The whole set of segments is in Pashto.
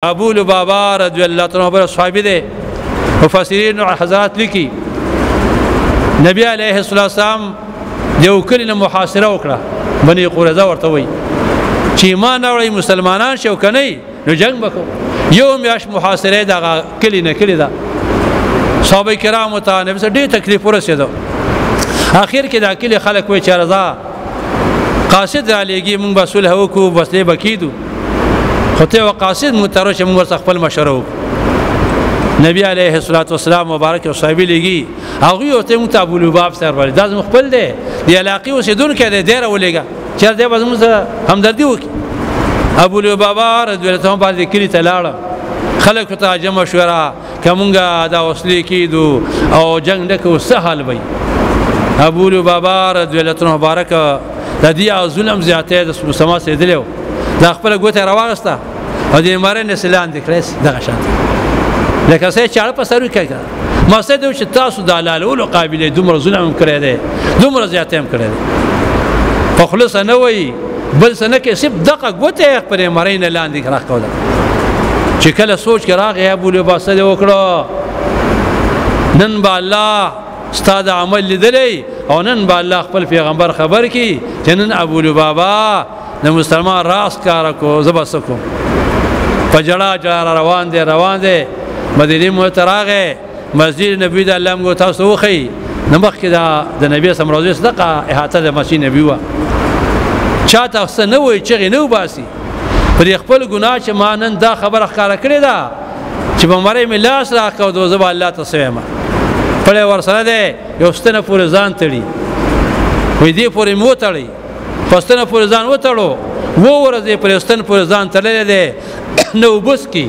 ابو لبابا رضی الله تعالی عنہ صحابي دي مفسرین حضرات لیکي نبی عليه الصلاه والسلام یو کلینه محاصره وکړه بني قریظه ورته وای چې ایمان اوري مسلمانان شو کني نو جنگ وکړو یو میاش محاصره دا کلینه کلی دا صحابه کرام ته نبی سره ډېر تکلیف ورسېدو اخر کې دا کلی خلک وای چې رضا قاصد علیږي مونږ بسول هو کو بسلې بکیدو خطه وقاصد مترش موږ خپل مشورو نبی عليه الصلاه والسلام مبارک او صحابي لګي هغه ته مت ابو لباب سره ور داز خپل دی دی علاقه وسیدون کې دی ډیر ولېګا چې دې بس موږ همدردي وکي ابو لباب رضی الله عنه باندې کلی تلاړه خلک ته جمع شورا کومګه دا وسلې کیدو او جنگ دکو سهل وي ابو لباب رضی الله عنه مبارک د دې ظلم زیاته د مسلمان سیدلو دا خپل ګوته راوغسته او دې مارنه سلان دکریس دغه شاته لکه څه چاړه په سر وکړه ما سده چې تاسو د لالولو قابلیت دومره ظلم کړی دی دومره زیاته هم کړی دی په خلص نه وای بل سنه کې سب دغه ګوته پر مارنه لاندې راخوله چې کله سوچ کې راغی ابو لباس سده وکړه نن با الله استاد عمل لیدلې او نن با الله خپل پیغمبر خبر کی چې نن ابو لبابا د مسلمان راس کار کو زبسکو پجړه جار روان دي مدینه متراغه مسجد نبی د الله موږ تاسو وخی نمخ کې د نبی سم روزي صدقه احاطه د مسجد نبی و چاته سنوي چې نو باسي پر خپل ګناه چې مانن دا خبره ښکارا کړی دا چې په مړی ملاس راکاو د زب الله تسویما په ور سره ده یو ستنه پورې ځان تړي وې دې پورې مو تړي پستنه پورې ځان وتړو وو ورځې پرستن پورې ځان تړلې ده نو بس کی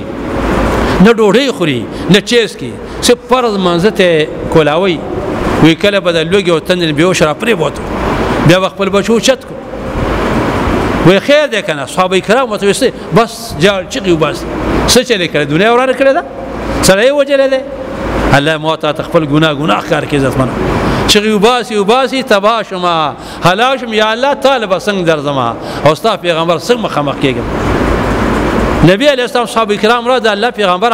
نه ډوډۍ خوري نه چیس کی څه فرض منځته کولاوي وی کله بدل لوګي او تندل به شرا پرې بوته بیا خپل بچو چت کو وی خیر ده کنه صحابه کرام متوسه بس جال چقي وبس څه چلے کړه دنیا ورانه کړه دا سره یې وجله ده الله موتا تخپل ګناه کار کې عزت منه چغي وباسي تباشما حلاشم یا الله طالب څنګه درځما او ستا پیغمبر څنګه مخامخ کېږم نبی علیہ السلام صحابه کرام را د الله پیغمبر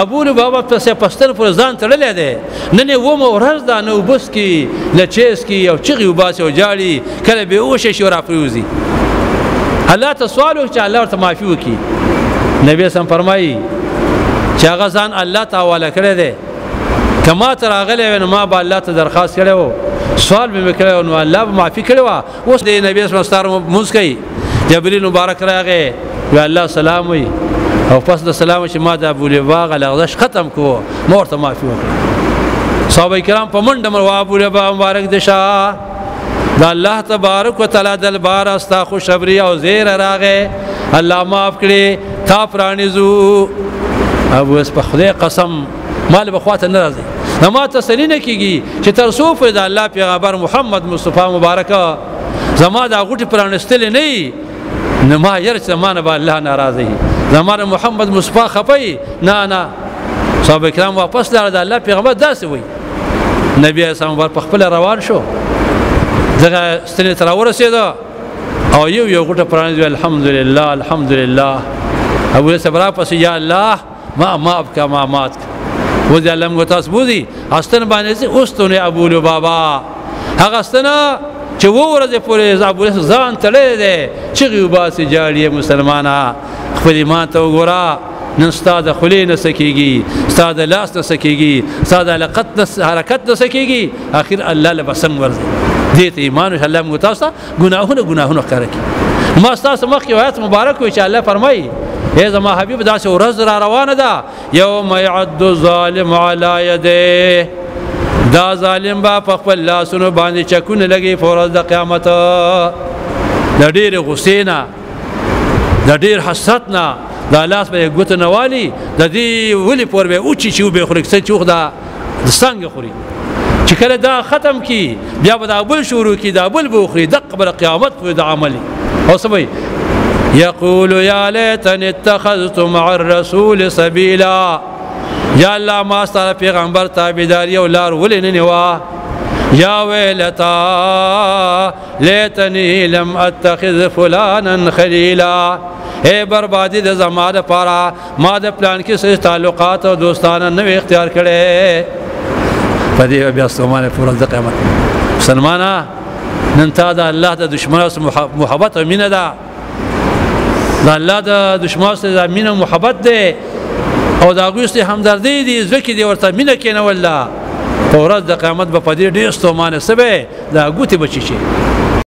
ابو لبابا په پستر پر ځان تړلې ده نن و مو ورځ دا نو بس کی لچیس کی او چغي وباسي او جاړي کله به اوشه شورا فروزي الله ته سوال او چې الله ورته معافي وکي نبی سم فرمایي چې هغه ځان الله تعالی کړی ده کما تر اغله نو ما با الله ته درخواست کړو سوال به وکړو نو الله به معافي کړو اوس د نبی صلی الله علیه وسلم مسکی جبرئیل مبارک راغی یا الله سلام وی او پس د سلام چې ما د ابو لباب لغزش ختم کو مورته معافي وکړه صحابه کرام په منډه مر ابو لباب مبارک دشا د الله تبارک وتعالى د بار استا خوشبری او زیر راغه الله معاف کړي تا پرانیزو ابو اس په خدای قسم مال بخواته ناراضي نما تسلی نه کیږي چې تر څو د الله پیغمبر محمد مصطفی مبارک زما د غوټ پرانستل نه نما ير زمانه به الله ناراضي زمانه محمد مصطفی خپي نه صحابه کرام واپس لاړ د الله پیغمبر داسې وي نبی اسلام په خپل روان شو دغه ستنه تر ورسېده او یو غوټه پرانځي الحمدلله ابو صبر پس یا الله ما ابکا ما مات وځي الله موږ تاسو بوزي استن باندې اوستونه ابو لبابا هغه استنه چې ورځې پورې ابو ځان تړلې ده چې غوباسي جاړي مسلمانانه خپل ایمان ته وګوره نن ستاده خلې نه سکیږي ستاده لاس نه سکیږي ستاده حرکت نه سکیږي اخر الله لبسن ورځي دې ته ایمان الله موږ تاسو ګناهونه کوي ما تاسو مخکې آیات مبارک وي چې الله فرمایي اے زما حبیب دا څو ورځ را روانه ده یوم يعد الظالم على يده دا ظالم با په خپل لاسونو باندې چکونه لګي فورز د قیامت د ډېر غسینا د ډېر حسرتنا د لاس به ګوت نوالی د دې ولي پور به اوچی چې به خوري څه چوخ دا څنګه خوري چې کله دا ختم کی بیا به دا بل شروع کی دا بل بوخري د قبل قیامت په د عملي او سمي يقول يا ليتني اتخذت مع الرسول سبيلا یا الله ما ستاره پیغمبر تابعداري او لار ولنني وا یا ويلتا ليتني لم اتخذ فلانا خليلا اے بربادي د زماده پاره ما د پلان کې سره تعلقات او دوستانه نو اختیار کړي په دې بیا ستومانه پر د قیامت مسلمانا نن تا د الله د دشمنانو سره محبت او مینه ده د الله د دشمنانو سره مینه او محبت ده او دا غوښتي همدردی دي ځکه دي ورته مینه کینه والله په ورځ د قیامت په دې ډېر ستومانه سبه دا ګوتی بچی شي